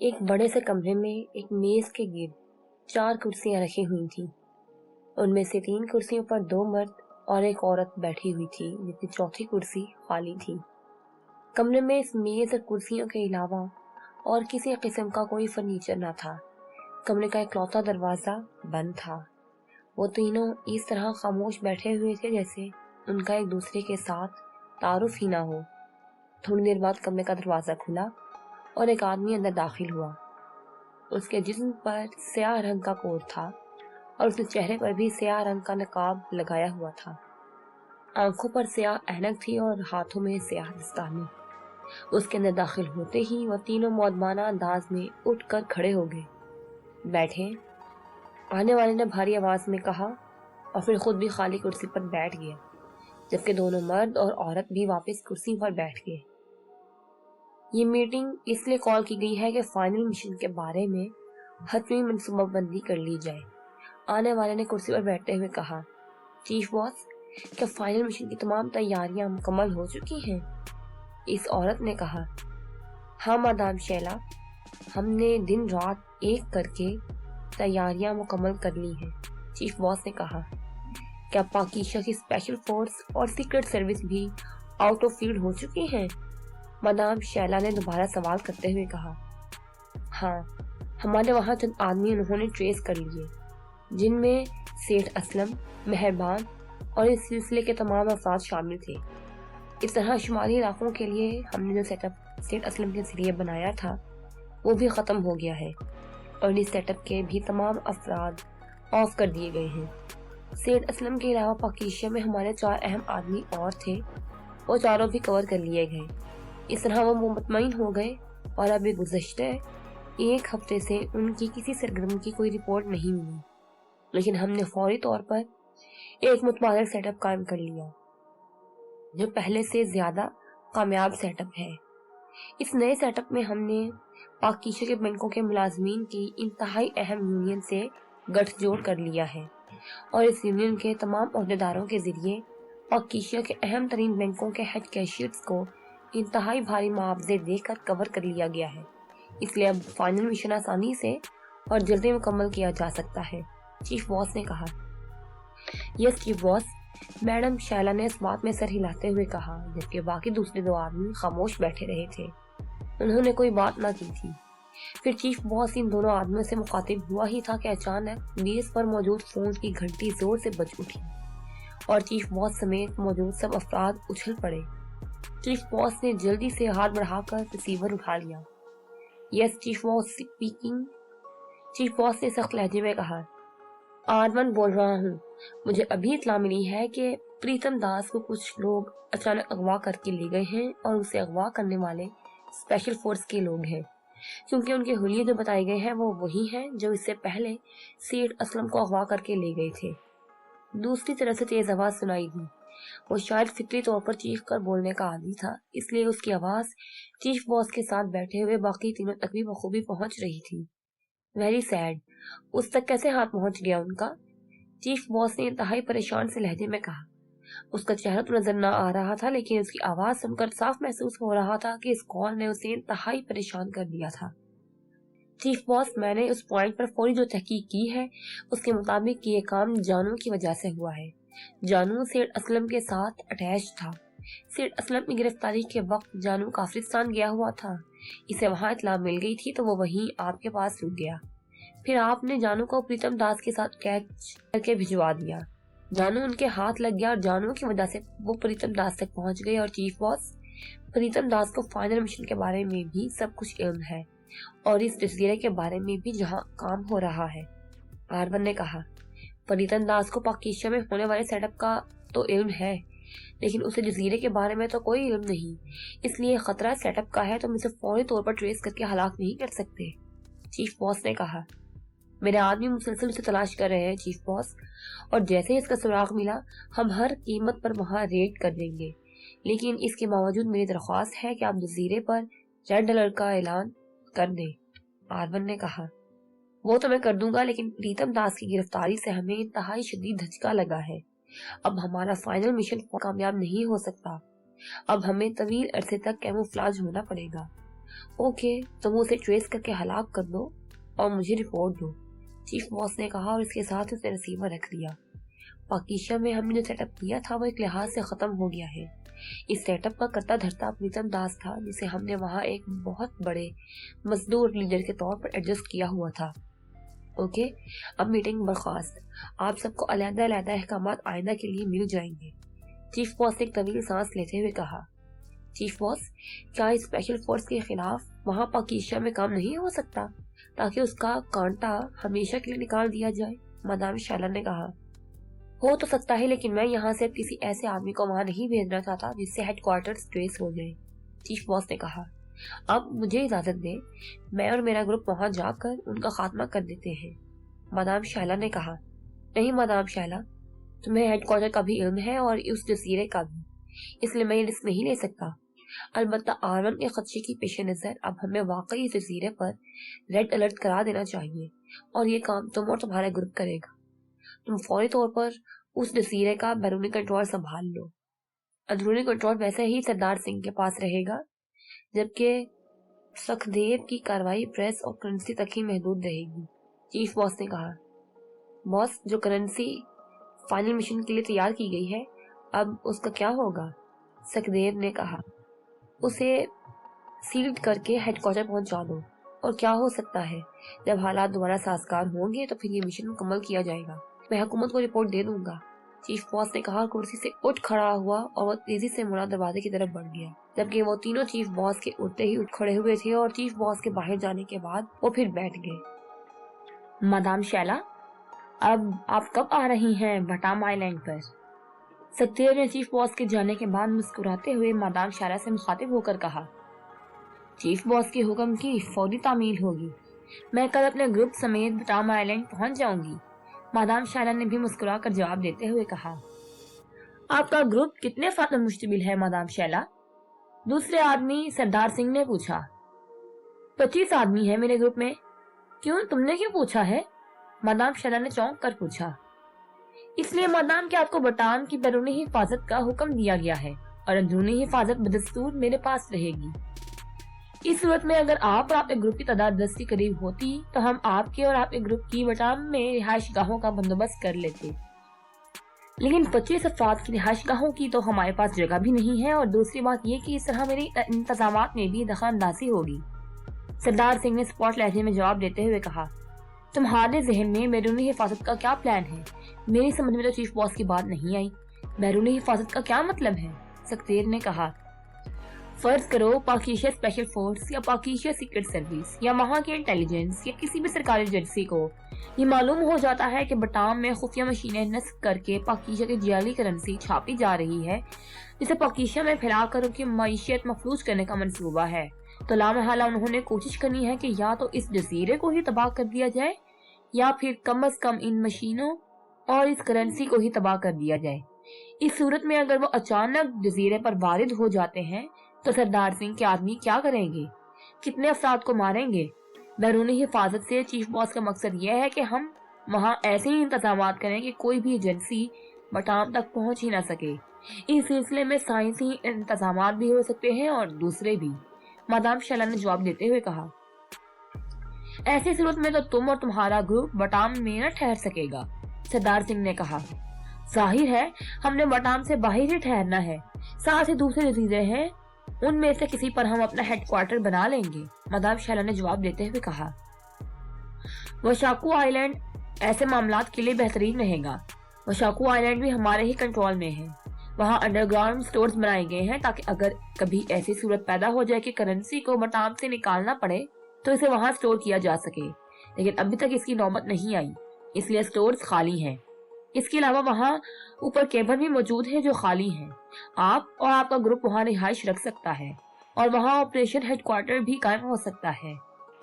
ایک بڑے سے کمرے میں ایک میز کے گرد 4 کرسیاں رکھی ہوئی تھیں۔ ان میں سے 3 کرسیوں پر 2 مرد اور ایک عورت بیٹھی ہوئی تھی، جبکہ چوتھی کرسی خالی تھی۔ کمرے میں اس میز اور کرسیوں کے علاوہ اور کسی قسم کا کوئی فرنیچر نہ تھا۔ کمرے کا اکلوتا دروازہ بند تھا۔ وہ تینوں اس طرح خاموش بیٹھے ہوئے تھے جیسے ان کا ایک دوسرے کے ساتھ تعارف ہی نہ ہو۔ تھوڑی دیر بعد کمرے کا دروازہ کھلا اور ایک آدمی اندر داخل ہوا۔ اس کے جسم پر سیاہ رنگ کا کوٹ تھا اور اس کے چہرے پر بھی سیاہ رنگ کا نقاب لگایا ہوا تھا۔ آنکھوں پر سیاہ اینک تھی اور ہاتھوں میں سیاہ دستانے۔ اس کے اندر داخل ہوتے ہی وہ تینوں مؤدبانہ انداز میں اٹھ کر کھڑے ہو گئے۔ بیٹھیں، آنے والے نے بھاری آواز میں کہا اور پھر خود بھی خالی کرسی پر بیٹھ گیا، جبکہ دونوں مرد اور عورت بھی واپس کرسی پر بیٹھ گئے۔ یہ میٹنگ اس لیے کال کی گئی ہے کہ فائنل مشن کے بارے میں حتمی منصوبہ بندی کر لی جائے۔ آنے والے نے کرسی پر بیٹھتے ہوئے کہا، چیف باس، کیا فائنل مشن کی تمام تیاریاں مکمل ہو چکی ہیں؟ اس عورت نے کہا، ہاں مادام شیلا، ہم نے دن رات ایک کر کے تیاریاں مکمل کر لی ہیں۔ چیف باس نے کہا، کیا پاکیزہ کی اسپیشل فورس اور سیکرٹ سروس بھی آؤٹ آف فیلڈ ہو چکی ہیں؟ مادام شیلا نے دوبارہ سوال کرتے ہوئے کہا، ہاں، ہمارے وہاں چند آدمی انہوں نے ٹریس کر لیے، جن میں سیٹھ اسلم، مہربان اور اس سلسلے کے تمام افراد شامل تھے۔ اس طرح شمالی علاقوں کے لیے ہم نے جو سیٹ اپ سیٹھ اسلم کے ذریعے بنایا تھا وہ بھی ختم ہو گیا ہے اور اس سیٹ اپ کے بھی تمام افراد آف کر دیے گئے ہیں۔ سیٹھ اسلم کے علاوہ پاکیزہ میں ہمارے 4 اہم آدمی اور تھے، وہ چاروں بھی کور کر لیے گئے۔ اس طرح وہ مطمئن ہو گئے اور ابھی گزشتہ 1 ہفتے سے ان کی کسی سرگرمی کی کوئی رپورٹ نہیں ملی، لیکن ہم نے فوری طور پر ایک متبادل سیٹ اپ قائم کر لیا جو پہلے سے زیادہ کامیاب سیٹ اپ ہے۔ اس نئے سیٹ اپ میں ہم نے پاکیزہ کے بینکوں کے ملازمین کی انتہائی اہم یونین سے گٹھ جوڑ کر لیا ہے اور اس یونین کے تمام عہدیداروں کے ذریعے پاکیزہ کے اہم ترین بینکوں کے ہیڈ کیشیئرز کو انتہائی بھاری معاوضے دے کر کور کر لیا گیا ہے۔ اس لیے اب فائنل مشن آسانی سے اور جلدی مکمل کیا جا سکتا ہے، چیف باس نے کہا۔ یس چیف باس، میڈم شیلا نے اس بات میں سر ہلاتے ہوئے کہا، جبکہ باقی دوسرے 2 آدمی خاموش بیٹھے رہے تھے۔ انہوں نے کوئی بات نہ کی تھی۔ پھر چیف باس ان دونوں آدمیوں سے مخاطب ہوا ہی تھا کہ اچانک میز پر موجود فون کی گھنٹی زور سے بج اٹھی اور چیف باس سمیت موجود سب افراد اچھل پڑے۔ چیف باس نے جلدی سے ہاتھ بڑھا کر ریسیور اٹھا لیا۔ یس چیف باس اسپیکنگ، چیف باس نے سخت لہجے میں کہا، آرمن بول رہا ہوں۔ مجھے ابھی اطلاع ملی ہے کہ پریتم داس کو کچھ لوگ اچانک اغوا کر کے لے گئے ہیں اور اسے اغوا کرنے والے اسپیشل فورس کے لوگ ہیں، کیونکہ ان کے حلیے جو بتائے گئے ہیں وہ وہی ہیں جو اس سے پہلے سیٹھ اسلم کو اغوا کر کے لے گئے تھے۔ دوسری طرف سے تیز آواز سنائی دی۔ وہ شاید فطری طور پر چیخ کر بولنے کا عادی تھا، اس لیے اس کی آواز چیف باس کے ساتھ بیٹھے ہوئے باقی تینوں تک بھی بخوبی پہنچ رہی تھی۔ ویری سیڈ، اس تک کیسے ہاتھ پہنچ گیا ان کا؟ چیف باس نے انتہائی پریشان سے لہجے میں کہا۔ اس کا چہرہ تو نظر نہ آ رہا تھا، لیکن اس کی آواز سن کر صاف محسوس ہو رہا تھا کہ اس کال نے اسے انتہائی پریشان کر دیا تھا۔ چیف باس، میں نے اس پوائنٹ پر فوری جو تحقیق کی ہے اس کے مطابق یہ کام جانو کی وجہ سے ہوا ہے۔ جانو سیٹھ اسلم کے ساتھ اٹیچ تھا۔ سیٹھ اسلم کی گرفتاری کے وقت جانو کافرستان گیا ہوا تھا۔ اسے وہاں اطلاع مل گئی تھی تو وہ وہیں آپ کے پاس رک گیا۔ پھر آپ نے جانو کو پریتم داس کے ساتھ کیچ کر کے بھجوا دیا۔ جانو ان کے ہاتھ لگ گیا اور جانو کی وجہ سے وہ پریتم داس تک پہنچ گئے۔ اور چیف باس، پریتم داس کو فائنل مشن کے بارے میں بھی سب کچھ علم ہے اور اس جزیرے کے بارے میں بھی جہاں کام ہو رہا ہے۔ آرون نے کہا، پریتم داس کو پاکیزہ میں ہونے والے سیٹ اپ کا تو علم ہے، لیکن اسے جزیرے کے بارے میں تو کوئی علم نہیں، اس لیے خطرہ سیٹ اپ کا ہے، تم اسے فوری طور پر ٹریس کر کے ہلاک نہیں کر سکتے۔ چیف باس نے کہا، میرے آدمی مسلسل اسے تلاش کر رہے ہیں چیف باس، اور جیسے اس کا سراغ ملا ہم ہر قیمت پر وہاں ریڈ کر دیں گے، لیکن اس کے باوجود میری درخواست ہے کہ آپ جزیرے پر ریڈ الرٹ کا اعلان کر دیں۔ آرون نے کہا، وہ تو میں کر دوں گا، لیکن پریتم داس کی گرفتاری سے ہمیں انتہائی شدید دھچکا لگا ہے۔ اب ہمارا فائنل مشن کامیاب نہیں ہو سکتا۔ اب ہمیں طویل عرصے تک کیموفلاج ہونا پڑے گا ओके, तुम उसे ट्रेस करके हलाक कर दो और मुझे रिपोर्ट दो, चीफ बॉस ने कहा और इसके साथ उसने रिसीवर रख दिया। पाकिस्तान में हमने जो सेटअप किया था वो एक लिहाज से खत्म हो गया है। इस सेटअप का करता धरता प्रीतम दास था, जिसे हमने वहाँ एक बहुत बड़े मजदूर लीडर के तौर पर एडजस्ट किया हुआ था। ओके, अब मीटिंग बर्खास्त। आप सबको अलग-अलग अहकामात आइंदा के लिए मिल जाएंगे। चीफ बॉस ने एक तवील सांस लेते हुए कहा। चीफ बॉस, क्या इस स्पेशल फोर्स के खिलाफ वहाँ पाकिस्तान में काम नहीं हो सकता ताकि उसका कांटा हमेशा के लिए निकाल दिया जाए? मादाम शैला ने कहा। हो तो सकता है, लेकिन मैं यहाँ से किसी ऐसे आदमी को वहाँ नहीं भेजना चाहता जिससे हेडक्वार्टर्स ट्रेस हो जाए, चीफ बॉस ने कहा। अब मुझे इजाजत दें, मैं और मेरा ग्रुप वहाँ जाकर उनका खात्मा कर देते हैं, मादाम शैला ने कहा। नहीं मादाम शैला, तुम्हें हेडक्वार्टर का भी इल्म है और उस जजीरे का भी, इसलिए मैं ये रिस्क नहीं ले सकता। अलबत्ता आर्मन के खदशे की पेश नजर अब हमें वाकई इस जजीरे पर रेड अलर्ट करा देना चाहिए और ये काम तुम और तुम्हारा ग्रुप करेगा। तुम फौरी तौर पर उस जजीरे का बैरूनी कंट्रोल संभाल लो। अंदरूनी कंट्रोल वैसे ही सरदार सिंह के पास रहेगा, जबकि सखदेव की कार्रवाई प्रेस और करेंसी तक ही महदूद रहेगी, चीफ बॉस ने कहा। बॉस, जो करेंसी फाइनल मिशन के लिए तैयार की गई है, अब उसका क्या होगा? सखदेव ने कहा। उसे सील्ड करके हेडक्वार्टर पहुंचा दो। और क्या हो सकता है, जब हालात दोबारा साजगार होंगे तो फिर ये मिशन मुकम्मल किया जाएगा। मैं हुकूमत को रिपोर्ट दे दूंगा, चीफ बॉस ने कहा। कुर्सी से उठ खड़ा हुआ और वो तेजी से मुड़ा दरवाजे की तरफ बढ़ गया, जबकि वो तीनों चीफ बॉस के उठते ही उठ खड़े हुए थे और चीफ बॉस के बाहर जाने के बाद वो फिर बैठ गए। मादाम शैला, अब आप कब आ रही हैं बटाम आइलैंड पर? सखदेव ने चीफ बॉस के जाने के बाद मुस्कुराते हुए मादाम शैला से मुखातिब होकर कहा। चीफ बॉस के हुक्म की फौरी तामील होगी। मैं कल अपने ग्रुप समेत बटाम आइलैंड पहुंच जाऊंगी, मादाम शैला ने भी मुस्कुराकर जवाब देते हुए कहा। आपका ग्रुप कितने अफराद पर मुश्तमिल है मादाम शैला? दूसरे आदमी सरदार सिंह ने पूछा। 25 आदमी है मेरे ग्रुप में। क्यों, तुमने क्यों पूछा है? मादाम शैला ने चौंक कर पूछा। इसलिए मादाम कि आपको बटाम की बैरूनी हिफाजत का हुक्म दिया गया है और अंदरूनी हिफाजत बदस्तूर मेरे पास रहेगी। इस सूरत में अगर आप और आपके ग्रुप की तादाद 10 के करीब होती तो हम आपके और आपके ग्रुप की बटाम में रिहाइश गाहों का बंदोबस्त कर लेते, लेकिन 25 अफराद की रिहाइश गाहों की तो हमारे पास जगह भी नहीं है और दूसरी बात यह कि इस तरह मेरे इंतजामात में भी दखल अंदाजी होगी, सरदार सिंह ने स्पॉट लहजे में जवाब देते हुए कहा। तुम्हारे जहन में बैरूनी हिफाजत का क्या प्लान है? मेरी समझ में तो चीफ बॉस की बात नहीं आई। बैरूनी हिफाजत का क्या मतलब है? सखदेव ने कहा। फर्ज करो पाकिस्तान स्पेशल फोर्स या पाकिस्तान सीक्रेट सर्विस या वहाँ की इंटेलिजेंस या किसी भी सरकारी एजेंसी को ये मालूम हो जाता है कि बटाम में खुफिया मशीनें नस्ब करके पाकिस्तान की जाली करेंसी छापी जा रही है, जिसे पाकिस्तान में फैलाकर उनकी मईशत मफलूज करने का मंसूबा है, तो लामहला उन्होंने कोशिश करनी है कि या तो इस जजीरे को ही तबाह कर दिया जाए या फिर कम अज कम इन मशीनों और इस करेंसी को ही तबाह कर दिया जाए। इस सूरत में अगर वो अचानक जजीरे पर वारिद हो जाते हैं तो सरदार सिंह के आदमी क्या करेंगे? कितने अफराद को मारेंगे? बैरूनी हिफाजत से चीफ बॉस का मकसद यह है कि हम वहाँ ऐसे ही इंतजाम करें कि कोई भी एजेंसी बटाम तक पहुँच ही ना सके। इस सिलसिले में साइंसी इंतजाम भी हो सकते हैं और दूसरे भी, मादाम शैला ने जवाब देते हुए कहा। ऐसी सूरत में तो तुम और तुम्हारा ग्रुप बटाम में न ठहर सकेगा, सरदार सिंह ने कहा। जाहिर है हमने बटाम से बाहर ही ठहरना है, साथ ही दूसरे जजीरे हैं, उनमें से किसी पर हम अपना हेडक्वार्टर बना लेंगे, मादाम शैला ने जवाब देते हुए कहा। वशाकू आइलैंड ऐसे मामलात के लिए बेहतरीन रहेगा। वशाकू आइलैंड भी हमारे ही कंट्रोल में है। वहाँ अंडरग्राउंड स्टोर्स बनाए गए हैं ताकि अगर कभी ऐसी सूरत पैदा हो जाए कि करेंसी को बटाम से निकालना पड़े तो इसे वहाँ स्टोर किया जा सके, लेकिन अभी तक इसकी नौबत नहीं आई, इसलिए स्टोर्स खाली हैं। इसके अलावा वहाँ ऊपर केबल भी मौजूद है जो खाली है। आप और आपका ग्रुप वहाँ रिहाइश रख सकता है और वहाँ ऑपरेशन हेडक्वार्टर भी कायम हो सकता है।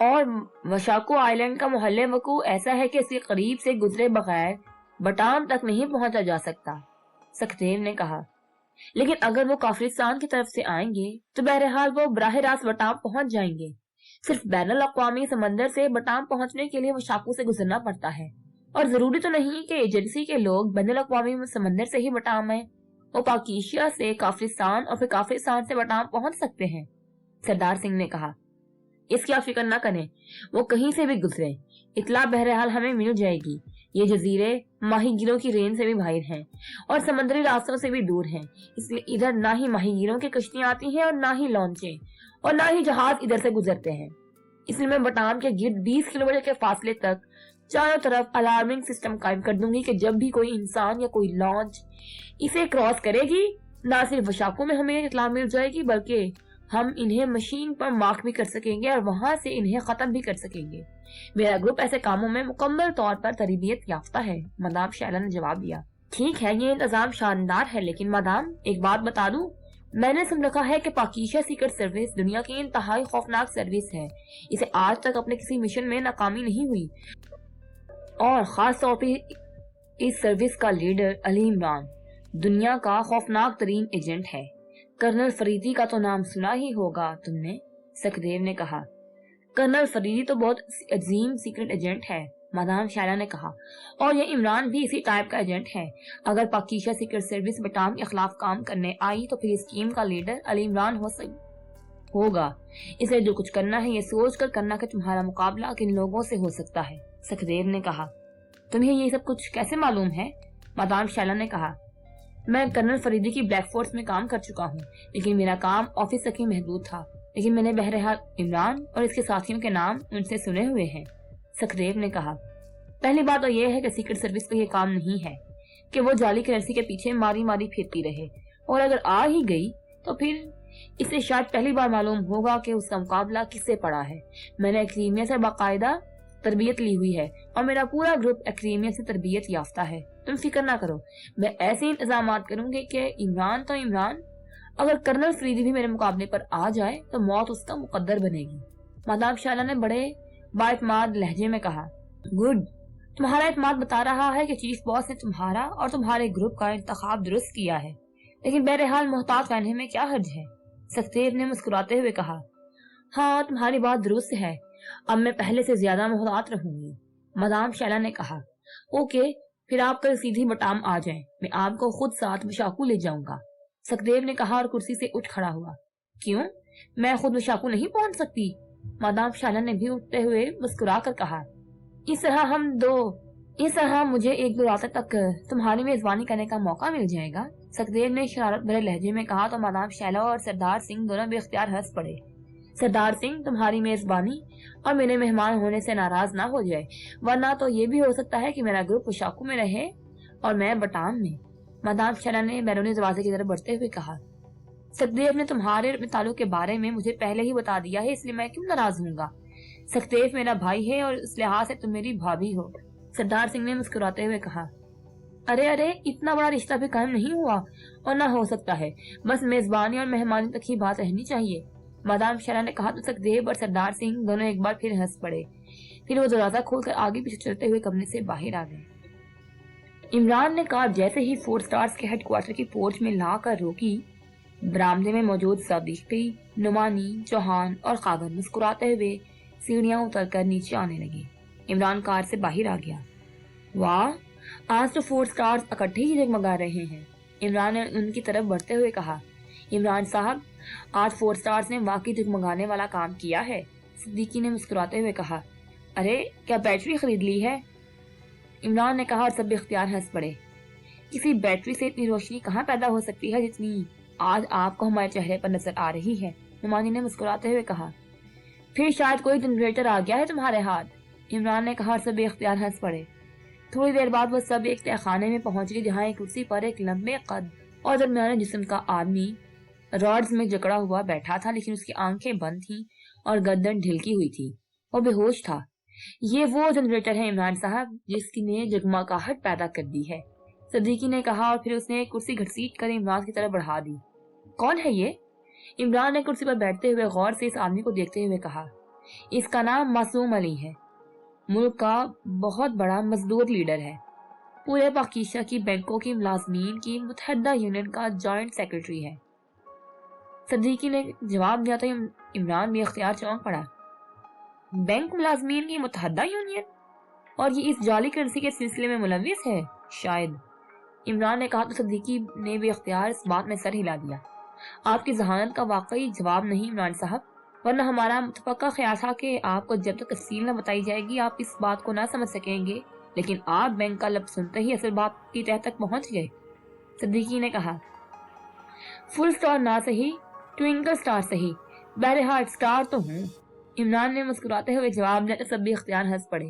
और वशाको आइलैंड का मोहल्ले वकू ऐसा है कि इसके करीब से गुजरे बगैर बटाम तक नहीं पहुंचा जा सकता, सखदेव ने कहा। लेकिन अगर वो काफिलिस्तान की तरफ से आएंगे तो बहरहाल वो बराह रास्त बटाम पहुंच जाएंगे। सिर्फ बैनुल अक़वामी समंदर से बटाम पहुंचने के लिए वशाको से गुजरना पड़ता है और जरूरी तो नहीं कि एजेंसी के लोग बैनुल अक़वामी समंदर से ही बटाम आए। वो पाकिस्तान से काफिलिस्तान और फिर काफिलिस्तान से बटाम पहुंच सकते हैं, सरदार सिंह ने कहा। इसकी आप फिक्र न करें, वो कहीं से भी गुजरे, इतला बहरहाल हमें मिल जाएगी। ये जजीरे माहीगीरों की रेंज से भी बाहर हैं और समुद्री रास्तों से भी दूर हैं, इसलिए इधर ना ही माहीगीरों की कश्तियां आती हैं और ना ही लॉन्चें और ना ही जहाज इधर से गुजरते हैं। इसलिए मैं बटाम के गिर्द 20 किलोमीटर के फासले तक चारों तरफ अलार्मिंग सिस्टम कायम कर दूंगी कि जब भी कोई इंसान या कोई लॉन्च इसे क्रॉस करेगी, न सिर्फ वशाकों में हमें इत्तला मिल जाएगी बल्कि हम इन्हें मशीन पर मार्क भी कर सकेंगे और वहां से इन्हें खत्म भी कर सकेंगे। मेरा ग्रुप ऐसे कामों में मुकम्मल तौर पर तरबियत याफ्ता है, मदाम शैला ने जवाब दिया। ठीक है, ये इंतजाम शानदार है, लेकिन मदाम एक बात बता दूं, मैंने सुन रखा है कि पाकिस्तान सीक्रेट सर्विस दुनिया की इंतहाई खौफनाक सर्विस है। इसे आज तक अपने किसी मिशन में नाकामी नहीं हुई और खास तौर पर इस सर्विस का लीडर अली इमरान दुनिया का खौफनाक तरीन एजेंट है। कर्नल फरीदी का तो नाम सुना ही होगा तुमने, सखदेव ने कहा। कर्नल फरीदी तो बहुत अजीम सीक्रेट एजेंट है, मादाम शैला ने कहा, और ये इमरान भी इसी टाइप का एजेंट है। अगर पाकिस्तान सीक्रेट सर्विस बटाम के खिलाफ काम करने आई तो फिर इस टीम का लीडर अली इमरान होगा। इसे जो कुछ करना है ये सोच कर करना कि तुम्हारा मुकाबला किन लोगों से हो सकता है, सखदेव ने कहा। तुम्हें ये सब कुछ कैसे मालूम है, मादाम शैला ने कहा। मैं कर्नल फरीदी की ब्लैक फोर्स में काम कर चुका हूँ, लेकिन मेरा काम ऑफिस तक ही महदूद था, लेकिन मैंने बहरहाल इमरान और इसके साथियों के नाम उनसे सुने हुए हैं, सखदेव ने कहा। पहली बात तो यह है कि सीक्रेट सर्विस का ये काम नहीं है कि वो जाली करेंसी के पीछे मारी मारी फिरती रहे, और अगर आ ही गई तो फिर इसे शायद पहली बार मालूम होगा कि उसका मुकाबला किससे पड़ा है। मैंने एक्रीमिया से बाकायदा तरबियत ली हुई है और मेरा पूरा ग्रुप एक्रीमिया से तरबियत याफ्ता है। तुम फिक्र ना करो, मैं ऐसे इंतजाम करूंगी कि इमरान तो इमरान, अगर कर्नल फरीदी भी मेरे मुकाबले पर आ जाए तो मौत उसका मुकद्दर बनेगी। मादाम शाला ने बड़े बाएतमाद लहजे में कहा। गुड, तुम्हारा एतमाद बता रहा है कि चीफ बॉस ने तुम्हारा और तुम्हारे ग्रुप का इंतखाब दुरुस्त किया है, लेकिन बहरहाल मोहतात रहने में क्या हर्ज है, सखदेव ने मुस्कुराते हुए कहा। हाँ, तुम्हारी बात दुरुस्त है, अब मैं पहले से ज्यादा मोहतात रहूंगी, मादाम शैला ने कहा। ओके, फिर आप कल सीधी बटाम आ जाएं, मैं आपको खुद साथ विशाखू ले जाऊंगा, सखदेव ने कहा और कुर्सी से उठ खड़ा हुआ। क्यों, मैं खुद विशाखू नहीं पहुंच सकती, मादाम शैला ने भी उठते हुए मुस्कुरा कर कहा। इस तरह मुझे 1-2 रात तक तुम्हारी मेजबानी करने का मौका मिल जाएगा, सखदेव ने शरारत भरे लहजे में कहा। तो मादाम शैला और सरदार सिंह दोनों बेख्तियार हंस पड़े। सरदार सिंह तुम्हारी मेजबानी और मेरे मेहमान होने से नाराज ना हो जाए, वरना तो ये भी हो सकता है कि मेरा ग्रुप विशाखू में रहे और मैं बटाम में, मादाम शैला ने बैरूनी दरवाजे की तरफ बढ़ते हुए कहा। सखदेव ने तुम्हारे ताल्लुक के बारे में मुझे पहले ही बता दिया है, इसलिए मैं क्यों नाराज होऊंगा। सखदेव मेरा भाई है और इस लिहाज से तुम मेरी भाभी हो, सरदार सिंह ने मुस्कुराते हुए कहा। अरे, इतना बड़ा रिश्ता भी कायम नहीं हुआ और ना हो सकता है, बस मेजबानी और मेहमानी तक ही बात रहनी चाहिए, मादाम शैला ने कहा। तो सखदेव और सरदार सिंह दोनों एक बार फिर हंस पड़े। फिर वो दरवाजा खोलकर आगे पीछे चलते हुए कमरे से बाहर आ गए। इमरान ने कार जैसे ही 4 स्टार्स के हेडक्वार्टर की पोर्च में ला कर रोकी, बरामदे में मौजूद सदीकी, नुमानी, चौहान और खागर मुस्कुराते हुए सीढ़ियां उतरकर नीचे आने लगे। इमरान कार से बाहर आ गया। वाह, आज तो 4 स्टार्स इकट्ठे ही जगमगा रहे हैं, इमरान ने उनकी तरफ बढ़ते हुए कहा। इमरान साहब, आज 4 स्टार्स ने वाकई जगमगाने वाला काम किया है, सिद्दीकी ने मुस्कुराते हुए कहा। अरे, क्या बैटरी खरीद ली है, इमरान ने कहा और सब इख्तियार हंस पड़े। किसी बैटरी से इतनी रोशनी कहाँ पैदा हो सकती है जितनी आज आपको हमारे चेहरे पर नजर आ रही है, नुमानी ने मुस्कुराते हुए कहा। फिर शायद कोई जनरेटर आ गया है तुम्हारे हाथ, इमरान ने कहा और सब इख्तियार हंस पड़े। थोड़ी देर बाद वो सब एक तहखाने में पहुंच गए, जहाँ एक कुर्सी पर एक लंबे कद और दरमियाने जिस्म का आदमी रॉड्स में जकड़ा हुआ बैठा था, लेकिन उसकी आंखें बंद थीं और गर्दन ढिलकी हुई थी, वो बेहोश था। ये वो जनरेटर है इमरान साहब जिसकी ने जगमगाहट पैदा कर दी है, सदीकी ने कहा और फिर उसने कुर्सी घसीट कर इमरान की तरफ बढ़ा दी। कौन है ये, इमरान ने कुर्सी पर बैठते हुए गौर से इस आदमी को देखते हुए कहा। इसका नाम मासूम अली है, मुल्क का बहुत बड़ा मजदूर लीडर है, पूरे पाकिस्तान की बैंकों की मुलाजमीन की मुत्तहदा यूनियन का जॉइंट सेक्रेटरी है, सदीकी ने जवाब दिया। तो इमरान भी इख्तियार चौंक पड़ा। बैंक मुलाजमीन की मुत्तहदा यूनियन, और ये इस जाली करेंसी के सिलसिले में मुलविस है शायद, इमरान ने कहा। तो सदीकी ने भी इख्तियार इस बात में सर हिला दिया। आपकी जहानत का वाकई जवाब नहीं इमरान साहब, ورنہ ہمارا متفقہ خیال تھا کہ آپ کو جب تک تفصیل نہ بتائی جائے گی آپ اس بات کو نہ سمجھ سکیں گے، لیکن آپ بینک کا لفظ سنتے ہی اصل بات کی تہ تک پہنچ گئے۔ صدیقی نے کہا، فل سٹار نہ صحیح، ٹوئنکل سٹار صحیح، بہرحال سٹار تو ہوں۔ عمران نے مسکراتے ہوئے جواب دیا تو سب بھی اختیار ہنس پڑے۔